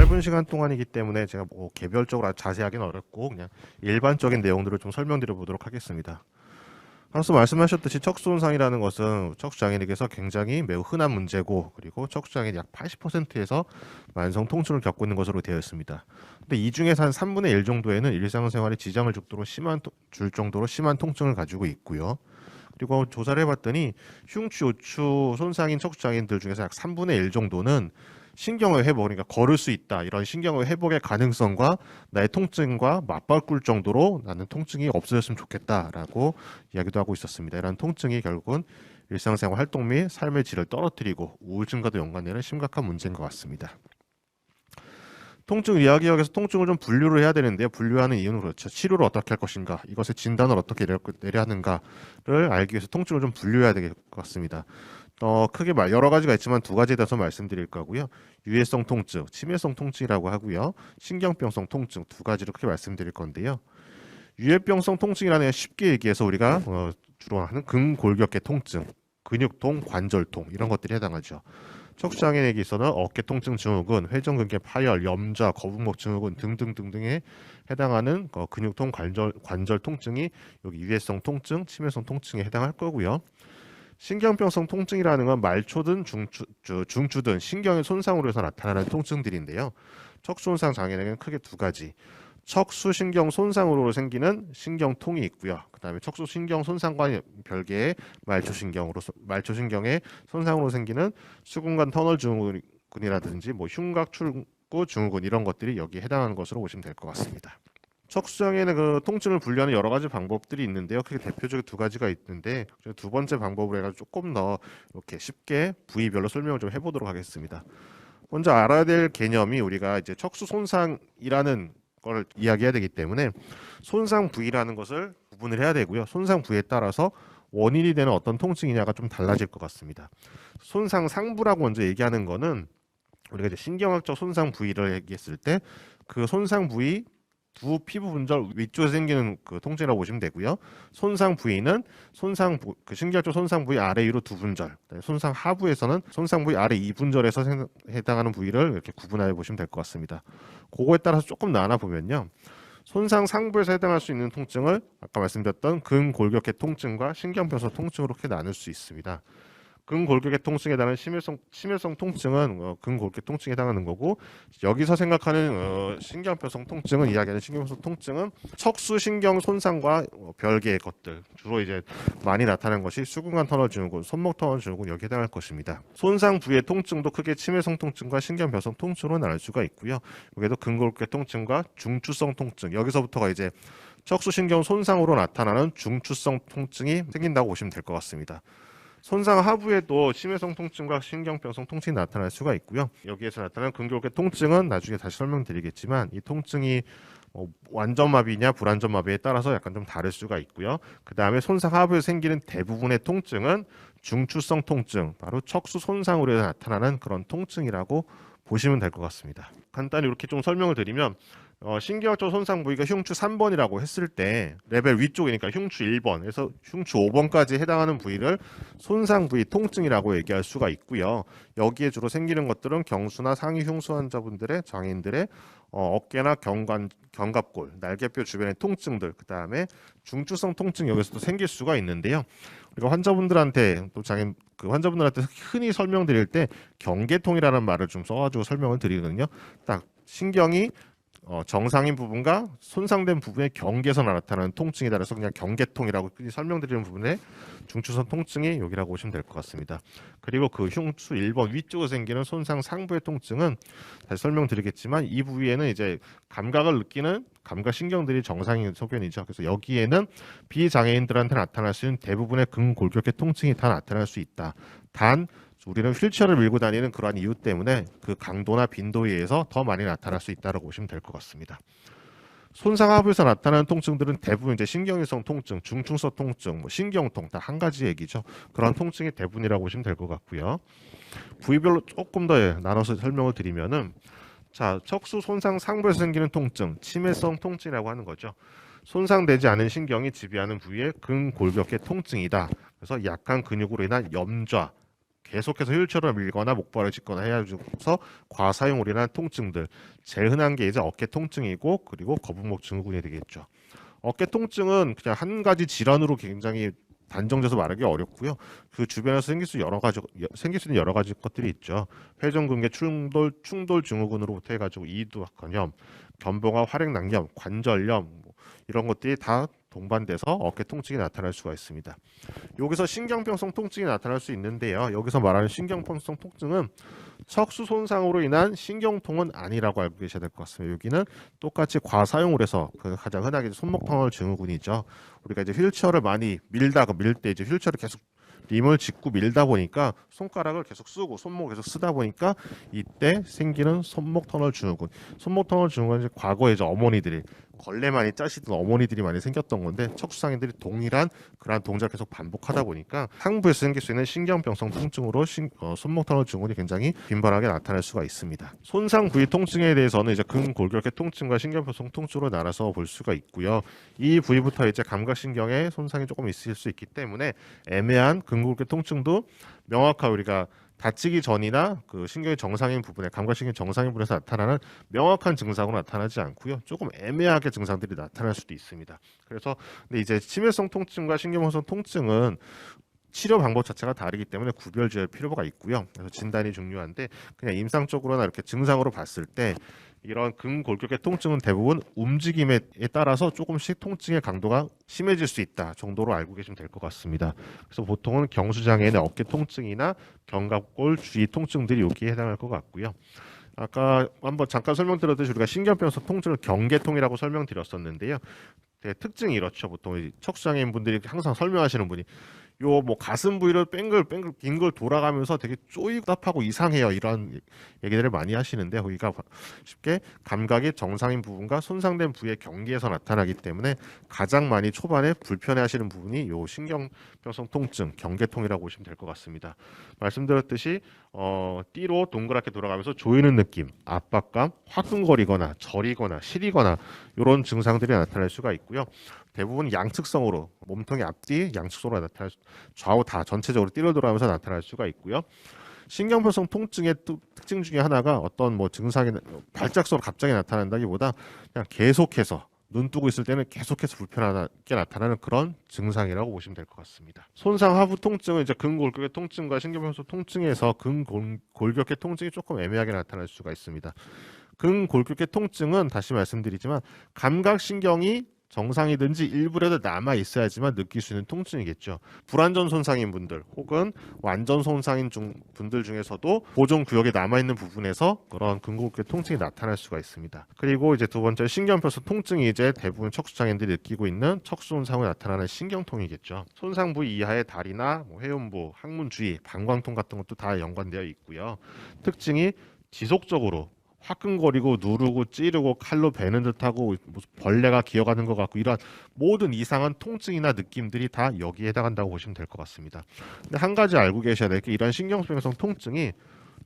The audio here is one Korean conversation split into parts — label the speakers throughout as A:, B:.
A: 짧은 시간 동안이기 때문에 제가 뭐 개별적으로 아주 자세하기는 어렵고 그냥 일반적인 내용들을 좀 설명드려 보도록 하겠습니다. 앞서 말씀하셨듯이 척수손상이라는 것은 척수장애인에게서 굉장히 매우 흔한 문제고, 그리고 척수장애인 약 80%에서 만성 통증을 겪고 있는 것으로 되어 있습니다. 근데 이 중에서 한 3분의 1 정도에는 일상생활에 지장을 줄 정도로 심한 통증을 가지고 있고요. 그리고 조사를 해봤더니 흉추, 요추 손상인 척수장애인들 중에서 약 3분의 1 정도는 신경의 회복, 그러니까 걸을 수 있다, 이런 신경의 회복의 가능성과 나의 통증과 맞바꿀 정도로 나는 통증이 없어졌으면 좋겠다라고 이야기도 하고 있었습니다. 이런 통증이 결국은 일상생활 활동 및 삶의 질을 떨어뜨리고 우울증과도 연관되는 심각한 문제인 것 같습니다. 통증 이야기학에서 통증을 좀 분류를 해야 되는데요. 분류하는 이유는 그렇죠. 치료를 어떻게 할 것인가, 이것의 진단을 어떻게 내려야 하는가를 알기 위해서 통증을 좀 분류해야 될 것 같습니다. 크게 여러 가지가 있지만 두 가지에 대해서 말씀드릴 거고요. 유해성 통증, 치매성 통증이라고 하고요. 신경병성 통증, 두 가지로 크게 말씀드릴 건데요. 유해병성 통증이라는 게 쉽게 얘기해서 우리가 주로 하는 근골격계 통증, 근육통, 관절통 이런 것들이 해당하죠. 척수장애인에게 있어서는 어깨 통증 증후군, 회전근개 파열, 염좌, 거북목 증후군 등등등등에 해당하는 근육통, 관절 통증이 여기 유해성 통증, 치매성 통증에 해당할 거고요. 신경병성 통증이라는 건 말초든 중추든 신경의 손상으로 해서 나타나는 통증들인데요. 척수손상 장애는 크게 두 가지. 척수신경 손상으로 생기는 신경통이 있고요. 그 다음에 척수신경 손상과 별개의 말초신경의 손상으로 생기는 수근관 터널 증후군이라든지 뭐 흉곽출구 증후군, 이런 것들이 여기에 해당하는 것으로 보시면 될 것 같습니다. 척수장애는 그 통증을 분류하는 여러 가지 방법들이 있는데요. 크게 대표적인 두 가지가 있는데, 두 번째 방법으로 해가지고 조금 더 이렇게 쉽게 부위별로 설명을 좀 해보도록 하겠습니다. 먼저 알아야 될 개념이, 우리가 이제 척수 손상이라는 걸 이야기해야 되기 때문에 손상 부위라는 것을 구분을 해야 되고요. 손상 부위에 따라서 원인이 되는 어떤 통증이냐가 좀 달라질 것 같습니다. 손상 상부라고 먼저 얘기하는 거는, 우리가 이제 신경학적 손상 부위를 얘기했을 때 그 손상 부위 두 피부 분절 위쪽에 생기는 그 통증이라고 보시면 되고요. 손상 부위는 그 신경적 손상 부위 아래 위로 두 분절, 손상 하부에서는 손상 부위 아래 2분절에서 해당하는 부위를 이렇게 구분하여 보시면 될 것 같습니다. 그거에 따라서 조금 나눠 보면요. 손상 상부에서 해당할 수 있는 통증을 아까 말씀드렸던 근골격계 통증과 신경병성 통증으로 이렇게 나눌 수 있습니다. 근골격계 통증에 해당하는 치매성 통증은 근골격계 통증에 해당하는 거고, 여기서 생각하는 신경병성 통증은, 이야기하는 신경병성 통증은 척수신경 손상과 별개의 것들, 주로 이제 많이 나타나는 것이 수근관 터널 증후군, 손목 터널 증후군, 여기에 해당할 것입니다. 손상 부위의 통증도 크게 치매성 통증과 신경병성 통증으로 나눌 수가 있고요. 여기에도 근골격계 통증과 중추성 통증, 여기서부터가 이제 척수신경 손상으로 나타나는 중추성 통증이 생긴다고 보시면 될 것 같습니다. 손상 하부에도 치매성 통증과 신경병성 통증이 나타날 수가 있고요. 여기에서 나타나는 근골격계 통증은 나중에 다시 설명드리겠지만, 이 통증이 완전 마비냐 불완전 마비에 따라서 약간 좀 다를 수가 있고요. 그 다음에 손상 하부에 생기는 대부분의 통증은 중추성 통증, 바로 척수 손상으로 나타나는 그런 통증이라고 보시면 될 것 같습니다. 간단히 이렇게 좀 설명을 드리면, 신경학적 손상 부위가 흉추 3번이라고 했을 때 레벨 위쪽이니까 흉추 1번에서 흉추 5번까지 해당하는 부위를 손상 부위 통증이라고 얘기할 수가 있고요. 여기에 주로 생기는 것들은 경수나 상위 흉수 환자분들의, 장애인들의 어깨나 견갑골, 날개뼈 주변의 통증들, 그 다음에 중추성 통증, 여기서도 생길 수가 있는데요. 우리가 환자분들한테 환자분들한테 흔히 설명드릴 때 경계통이라는 말을 좀 써가지고 설명을 드리거든요. 딱 신경이 정상인 부분과 손상된 부분의 경계에서 나타나는 통증에 따라서 그냥 경계통이라고 설명드리는 부분에 중추선 통증이 여기라고 보시면 될 것 같습니다. 그리고 그 흉추 1번 위쪽에 생기는 손상 상부의 통증은 다시 설명드리겠지만, 이 부위에는 이제 감각을 느끼는 감각신경들이 정상인 소견이죠. 그래서 여기에는 비장애인들한테 나타날 수 있는 대부분의 근골격계 통증이 다 나타날 수 있다. 단 우리는 휠체어를 밀고 다니는 그러한 이유 때문에 그 강도나 빈도에 의해서 더 많이 나타날 수 있다고 보시면 될 것 같습니다. 손상 하부에서 나타나는 통증들은 대부분 이제 신경성 통증, 중추성 통증, 신경통, 다 한 가지 얘기죠. 그런 통증이 대부분이라고 보시면 될 것 같고요. 부위별로 조금 더 나눠서 설명을 드리면은, 자, 척수 손상 상부에서 생기는 통증, 치매성 통증이라고 하는 거죠. 손상되지 않은 신경이 지배하는 부위의 근골격계 통증이다. 그래서 약한 근육으로 인한 염좌, 계속해서 휠체어를 밀거나 목발을 짚거나 해야지서 과사용으로 인한 통증들, 제일 흔한 게 이제 어깨 통증이고 그리고 거북목 증후군이 되겠죠. 어깨 통증은 그냥 한 가지 질환으로 굉장히 단정져서 말하기 어렵고요. 그 주변에서 생길 수 있는 여러 가지 것들이 있죠. 회전근개 충돌 증후군으로부터 해가지고 이두학 건염, 견봉화 활액낭염, 관절염 이런 것들이 다 동반돼서 어깨 통증이 나타날 수가 있습니다. 여기서 신경병성 통증이 나타날 수 있는데요. 여기서 말하는 신경병성 통증은 척수 손상으로 인한 신경통은 아니라고 알고 계셔야 될 것 같습니다. 여기는 똑같이 과사용을 해서 그 가장 흔하게 손목 터널 증후군이죠. 우리가 이제 휠체어를 많이 밀 때 이제 휠체어를 계속 림을 짚고 밀다 보니까 손가락을 계속 쓰고 손목을 계속 쓰다 보니까 이때 생기는 손목 터널 증후군. 손목 터널 증후군은 이제 과거에 이제 어머니들이 걸레 많이 짜시던 어머니들이 많이 생겼던 건데 척수장애들이 동일한 그러한 동작을 계속 반복하다 보니까 상부에서 생길 수 있는 신경병성 통증으로 손목 터널 증후군이 굉장히 빈번하게 나타날 수가 있습니다. 손상 부위 통증에 대해서는 이제 근골격계 통증과 신경병성 통증으로 나눠서 볼 수가 있고요. 이 부위부터 이제 감각신경에 손상이 조금 있을 수 있기 때문에 애매한 근골격계 통증도 명확하게 우리가 다치기 전이나 그 신경의 정상인 부분에 감각신경 정상인 부분에서 나타나는 명확한 증상으로 나타나지 않고요. 조금 애매하게 증상들이 나타날 수도 있습니다. 그래서 근데 이제 치매성 통증과 신경병성 통증은 치료 방법 자체가 다르기 때문에 구별지을 필요가 있고요. 그래서 진단이 중요한데 그냥 임상적으로나 이렇게 증상으로 봤을 때 이런 근골격계 통증은 대부분 움직임에 따라서 조금씩 통증의 강도가 심해질 수 있다 정도로 알고 계시면 될 것 같습니다. 그래서 보통은 경수장애나 어깨 통증이나 견갑골 주위 통증들이 여기에 해당할 것 같고요. 아까 한번 잠깐 설명드렸듯이 우리가 신경병성 통증을 경계통이라고 설명드렸었는데요. 특징이 이렇죠. 보통 척수장애인 분들이 항상 설명하시는 분이 요 뭐 가슴 부위를 뱅글 긴 걸 돌아가면서 되게 쪼이답하고 이상해요. 이런 얘기들을 많이 하시는데 거기가 쉽게 감각이 정상인 부분과 손상된 부위의 경계에서 나타나기 때문에 가장 많이 초반에 불편해하시는 부분이 요 신경병성 통증, 경계통이라고 보시면 될 것 같습니다. 말씀드렸듯이 띠로 동그랗게 돌아가면서 조이는 느낌, 압박감, 화끈거리거나 저리거나 시리거나 이런 증상들이 나타날 수가 있고요. 대부분 양측성으로 몸통의 앞뒤 양측성으로 나타날 좌우 다 전체적으로 띠를 돌아가면서 나타날 수가 있고요. 신경병성 통증의 특징 중에 하나가 어떤 뭐 증상이 발작성으로 갑자기 나타난다기보다 그냥 계속해서 눈 뜨고 있을 때는 계속해서 불편하게 나타나는 그런 증상이라고 보시면 될 것 같습니다. 손상 하부 통증은 이제 근골격계 통증과 신경병성 통증에서 근골격계 통증이 조금 애매하게 나타날 수가 있습니다. 근골격계 통증은 다시 말씀드리지만 감각신경이 정상이든지 일부라도 남아 있어야지만 느낄 수 있는 통증이겠죠. 불완전 손상인 분들 혹은 완전 손상인 분들 중에서도 보존 구역에 남아 있는 부분에서 그런 근골격계 통증이 나타날 수가 있습니다. 그리고 이제 두 번째 신경병성 통증이 이제 대부분 척수장애인들이 느끼고 있는 척수 손상으로 나타나는 신경통이겠죠. 손상 부위 이하의 다리나 회음부, 항문 주위, 방광통 같은 것도 다 연관되어 있고요. 특징이 지속적으로 화끈거리고 누르고 찌르고 칼로 베는 듯하고 무슨 벌레가 기어가는 것 같고 이런 모든 이상한 통증이나 느낌들이 다 여기에 해당한다고 보시면 될 것 같습니다. 근데 한 가지 알고 계셔야 될 게 이런 신경병성 통증이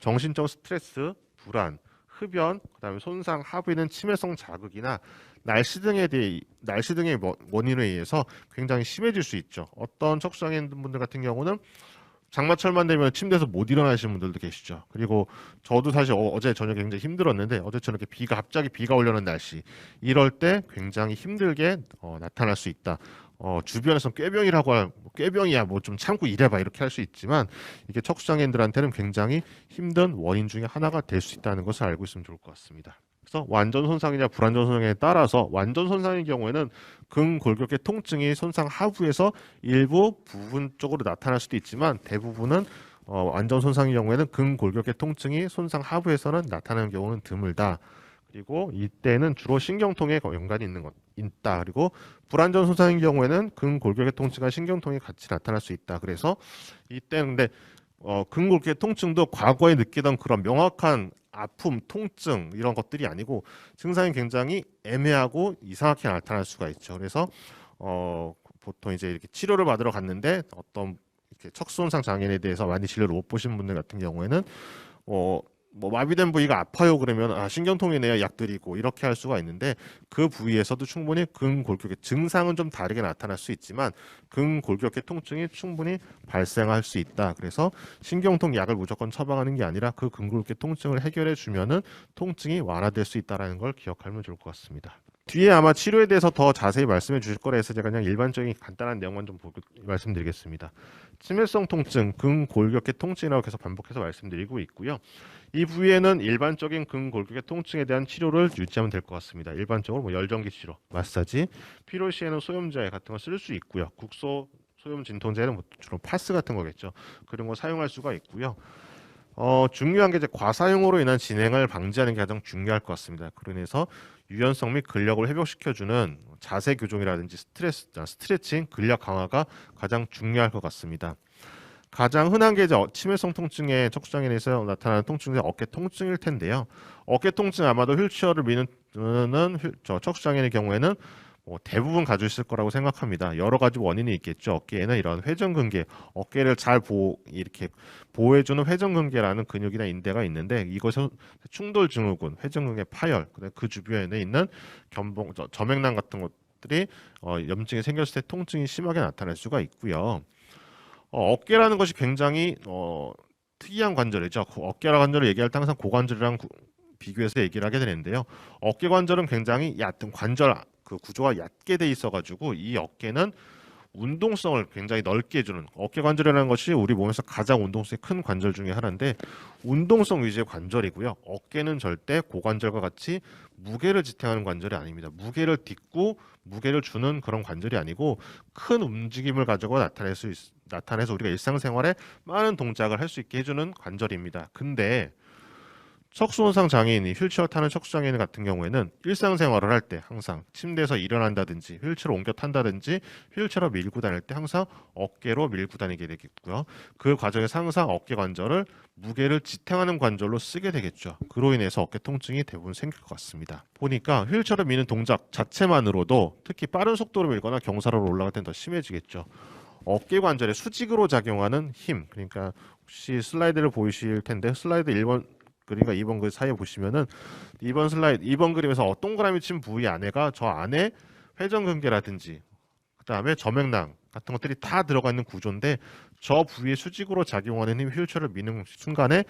A: 정신적 스트레스, 불안, 흡연, 그다음에 손상 하부에 있는 치매성 자극이나 날씨 등의 원인에 의해서 굉장히 심해질 수 있죠. 어떤 척수장애인분들 같은 경우는 장마철만 되면 침대에서 못 일어나시는 분들도 계시죠. 그리고 저도 사실 어제 저녁에 굉장히 힘들었는데 어제처럼 이렇게 갑자기 비가 오려는 날씨 이럴 때 굉장히 힘들게 나타날 수 있다. 주변에서 꾀병이야 뭐 좀 참고 일해봐 이렇게 할 수 있지만 이게 척수장애인들한테는 굉장히 힘든 원인 중에 하나가 될 수 있다는 것을 알고 있으면 좋을 것 같습니다. 그래서 완전 손상이냐 불완전 손상에 따라서 완전 손상의 경우에는 근골격계 통증이 손상 하부에서 일부 부분적으로 나타날 수도 있지만 대부분은 완전 손상의 경우에는 근골격계 통증이 손상 하부에서는 나타나는 경우는 드물다. 그리고 이때는 주로 신경통에 연관이 있다. 그리고 불완전 손상의 경우에는 근골격계 통증과 신경통이 같이 나타날 수 있다. 그래서 이때는 근데 근골격계 통증도 과거에 느끼던 그런 명확한 아픔, 통증 이런 것들이 아니고 증상이 굉장히 애매하고 이상하게 나타날 수가 있죠. 그래서 보통 이제 이렇게 치료를 받으러 갔는데 어떤 이렇게 척수손상 장애인에 대해서 많이 진료를 못 보신 분들 같은 경우에는 뭐 마비된 부위가 아파요 그러면 아 신경통이네요 약 드리고 이렇게 할 수가 있는데 그 부위에서도 충분히 근골격계 증상은 좀 다르게 나타날 수 있지만 근골격계 통증이 충분히 발생할 수 있다. 그래서 신경통 약을 무조건 처방하는 게 아니라 그 근골격계 통증을 해결해 주면은 통증이 완화될 수 있다라는 걸 기억하면 좋을 것 같습니다. 뒤에 아마 치료에 대해서 더 자세히 말씀해 주실 거라 해서 제가 그냥 일반적인 간단한 내용만 좀 말씀드리겠습니다. 치매성 통증, 근골격계 통증이라고 계속 반복해서 말씀드리고 있고요. 이 부위에는 일반적인 근골격계 통증에 대한 치료를 유지하면 될 것 같습니다. 일반적으로 뭐 열전기 치료, 마사지, 필요 시에는 소염제 같은 거 쓸 수 있고요. 국소 소염 진통제는 뭐 주로 파스 같은 거겠죠. 그런 거 사용할 수가 있고요. 중요한 게 이제 과사용으로 인한 진행을 방지하는 게 가장 중요할 것 같습니다. 그래서 유연성 및 근력을 회복시켜주는 자세 교정이라든지 스트레칭, 근력 강화가 가장 중요할 것 같습니다. 가장 흔한 게 이제 치매성 통증의 척추장애에서 나타나는 통증이 어깨 통증일 텐데요. 어깨 통증 아마도 휠체어를 미는 척추장애의 경우에는 뭐 대부분 가지고 있을 거라고 생각합니다. 여러 가지 원인이 있겠죠. 어깨에는 이런 회전근개, 어깨를 잘 이렇게 보호해주는 회전근개라는 근육이나 인대가 있는데 이것은 충돌증후군, 회전근개 파열, 그 주변에 있는 저맥낭 같은 것들이 염증이 생겼을 때 통증이 심하게 나타날 수가 있고요. 어깨라는 것이 굉장히 특이한 관절이죠. 어깨라 관절을 얘기할 때 항상 고관절이랑 비교해서 얘기를 하게 되는데요. 어깨 관절은 굉장히 얕은 관절 그 구조가 얕게 돼 있어가지고 이 어깨는 운동성을 굉장히 넓게 해주는 어깨 관절이라는 것이 우리 몸에서 가장 운동성이 큰 관절 중에 하나인데 운동성 위주의 관절이고요. 어깨는 절대 고관절과 같이 무게를 지탱하는 관절이 아닙니다. 무게를 딛고 무게를 주는 그런 관절이 아니고 큰 움직임을 가지고 나타내서 우리가 일상생활에 많은 동작을 할 수 있게 해주는 관절입니다. 근데 척수손상 장애인이 휠체어 타는 척수장애인 같은 경우에는 일상생활을 할 때 항상 침대에서 일어난다든지 휠체어로 옮겨 탄다든지 휠체어로 밀고 다닐 때 항상 어깨로 밀고 다니게 되겠고요. 그 과정에서 항상 어깨 관절을 무게를 지탱하는 관절로 쓰게 되겠죠. 그로 인해서 어깨 통증이 대부분 생길 것 같습니다. 보니까 휠체어를 미는 동작 자체만으로도 특히 빠른 속도로 밀거나 경사로 올라갈 땐 더 심해지겠죠. 어깨 관절에 수직으로 작용하는 힘, 그러니까 혹시 슬라이드를 보이실 텐데 슬라이드 1번 그러니까 2번 그 사이에 보시면은 2번 그림에서 동그라미 친 부위 안에가 저 안에 회전근개라든지 그다음에 저맥낭 같은 것들이 다 들어가 있는 구조인데 저 부위에 수직으로 작용하는 힘 휠체어를 미는 순간에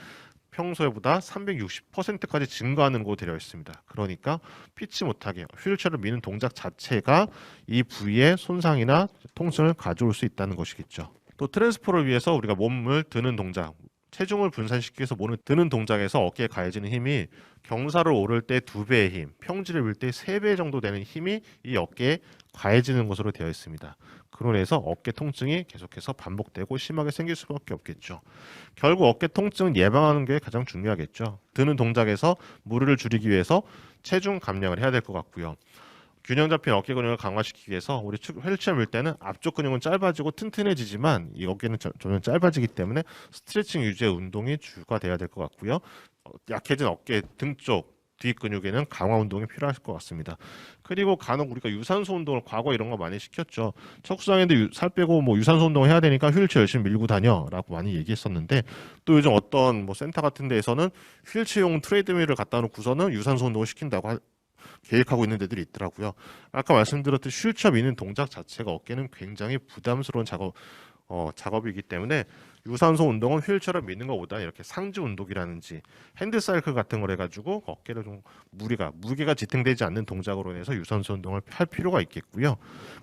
A: 평소에보다 360%까지 증가하는 곳으로 되어 있습니다. 그러니까 피치 못하게 휠체어를 미는 동작 자체가 이 부위의 손상이나 통증을 가져올 수 있다는 것이겠죠. 또 트랜스포를 위해서 우리가 몸을 드는 동작 체중을 분산시키기 위해서 몸을 드는 동작에서 어깨에 가해지는 힘이 경사를 오를 때 2배의 힘, 평지를 밀 때 3배 정도 되는 힘이 이 어깨에 가해지는 것으로 되어 있습니다. 그로 인해서 어깨 통증이 계속해서 반복되고 심하게 생길 수밖에 없겠죠. 결국 어깨 통증은 예방하는 게 가장 중요하겠죠. 드는 동작에서 무리를 줄이기 위해서 체중 감량을 해야 될 것 같고요. 균형 잡힌 어깨 근육을 강화시키기 위해서 우리 휠체어 밀 때는 앞쪽 근육은 짧아지고 튼튼해지지만 이 어깨는 점점 짧아지기 때문에 스트레칭 위주의 운동이 주가 돼야 될 것 같고요. 약해진 어깨 등 쪽 뒤 근육에는 강화 운동이 필요할 것 같습니다. 그리고 간혹 우리가 유산소 운동을 과거 이런 거 많이 시켰죠. 척수장애인데 살 빼고 뭐 유산소 운동을 해야 되니까 휠체어 열심히 밀고 다녀라고 많이 얘기했었는데 또 요즘 어떤 뭐 센터 같은 데에서는 휠체어용 트레이드밀을 갖다 놓고서는 유산소 운동을 시킨다고 계획하고 있는 데들이 있더라고요. 아까 말씀드렸듯이 휠체어 미는 동작 자체가 어깨는 굉장히 부담스러운 작업이기 때문에 유산소 운동은 휠체어를 미는 것보다 이렇게 상지 운동이라든지 핸드사이클 같은 걸 해가지고 어깨를 좀 무게가 지탱되지 않는 동작으로 인해서 유산소 운동을 할 필요가 있겠고요.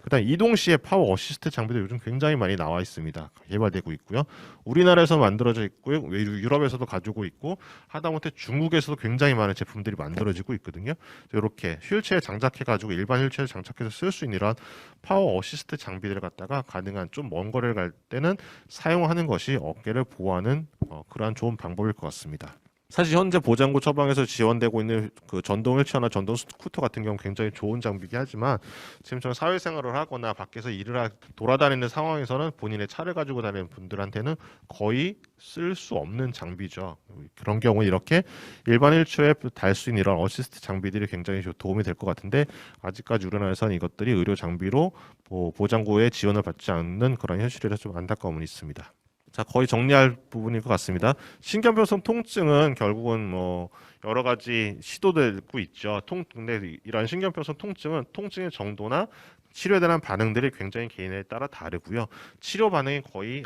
A: 그다음 이동 시에 파워 어시스트 장비도 요즘 굉장히 많이 나와 있습니다. 개발되고 있고요. 우리나라에서 만들어져 있고요. 유럽에서도 가지고 있고 하다못해 중국에서도 굉장히 많은 제품들이 만들어지고 있거든요. 이렇게 휠체어에 장착해가지고 일반 휠체어에 장착해서 쓸 수 있는 이런 파워 어시스트 장비들을 갖다가 가능한 좀 먼 거리를 갈 때는 사용하는 것이 어깨를 보호하는 그러한 좋은 방법일 것 같습니다. 사실 현재 보장구 처방에서 지원되고 있는 그 전동 휠체어나 전동 스쿠터 같은 경우 굉장히 좋은 장비이긴 하지만 지금처럼 사회생활을 하거나 밖에서 돌아다니는 상황에서는 본인의 차를 가지고 다니는 분들한테는 거의 쓸 수 없는 장비죠. 그런 경우는 이렇게 일반 휠체어에 달 수 있는 이런 어시스트 장비들이 굉장히 도움이 될 것 같은데 아직까지 우리나라에서는 이것들이 의료 장비로 보장구의 지원을 받지 않는 그런 현실이라서 좀 안타까움은 있습니다. 자, 거의 정리할 부분일 것 같습니다. 신경변성 통증은 결국은 뭐 여러 가지 시도되고 있죠. 근데 이런 신경변성 통증은 통증의 정도나 치료에 대한 반응들이 굉장히 개인에 따라 다르고요. 치료 반응이 거의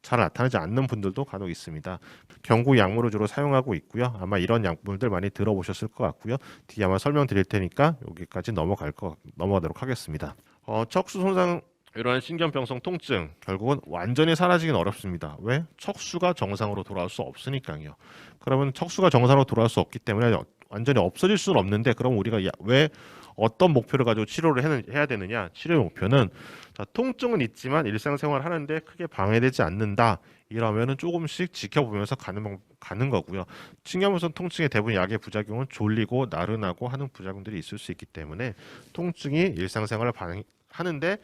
A: 잘 나타나지 않는 분들도 간혹 있습니다. 경구 약물을 주로 사용하고 있고요. 아마 이런 약물들 많이 들어보셨을 것 같고요. 뒤에 아마 설명드릴 테니까 여기까지 넘어가도록 하겠습니다. 척수 손상 이러한 신경병성 통증 결국은 완전히 사라지긴 어렵습니다. 왜? 척수가 정상으로 돌아올 수 없으니까요. 그러면 척수가 정상으로 돌아올 수 없기 때문에 완전히 없어질 수는 없는데, 그럼 우리가 왜 어떤 목표를 가지고 치료를 해야 되느냐? 치료의 목표는 자, 통증은 있지만 일상생활 하는데 크게 방해되지 않는다. 이러면은 조금씩 지켜보면서 가는 거고요. 신경병성 통증의 대부분 약의 부작용은 졸리고 나른하고 하는 부작용들이 있을 수 있기 때문에 통증이 일상생활을 하는데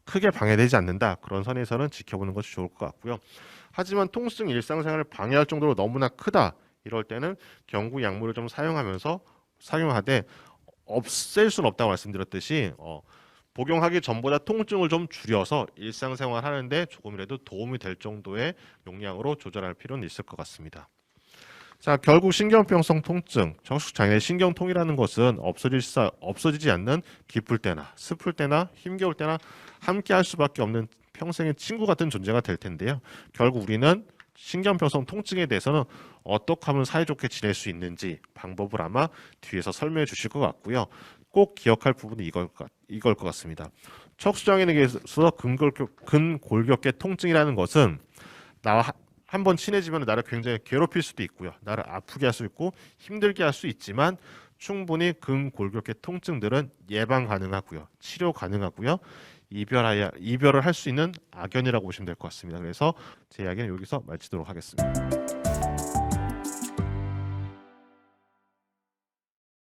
A: 크게 방해되지 않는다. 그런 선에서는 지켜보는 것이 좋을 것 같고요. 하지만 통증 일상생활을 방해할 정도로 너무나 크다. 이럴 때는 경구 약물을 좀 사용하되 없앨 수는 없다고 말씀드렸듯이 복용하기 전보다 통증을 좀 줄여서 일상생활 하는데 조금이라도 도움이 될 정도의 용량으로 조절할 필요는 있을 것 같습니다. 자, 결국 신경병성 통증, 척수장애 신경통이라는 것은 없어지지 않는 기쁠 때나 슬플 때나 힘겨울 때나 함께 할 수밖에 없는 평생의 친구 같은 존재가 될 텐데요. 결국 우리는 신경병성 통증에 대해서는 어떻게 하면 사이좋게 지낼 수 있는지 방법을 아마 뒤에서 설명해 주실 것 같고요. 꼭 기억할 부분이 이걸 것 같습니다. 척수장애인에게서 근골격계 통증이라는 것은 나와 한번 친해지면 나를 굉장히 괴롭힐 수도 있고요. 나를 아프게 할 수 있고 힘들게 할 수 있지만 충분히 근골격계 통증들은 예방 가능하고요. 치료 가능하고요. 이별을 할 수 있는 악연이라고 보시면 될 것 같습니다. 그래서 제 이야기는 여기서 마치도록 하겠습니다.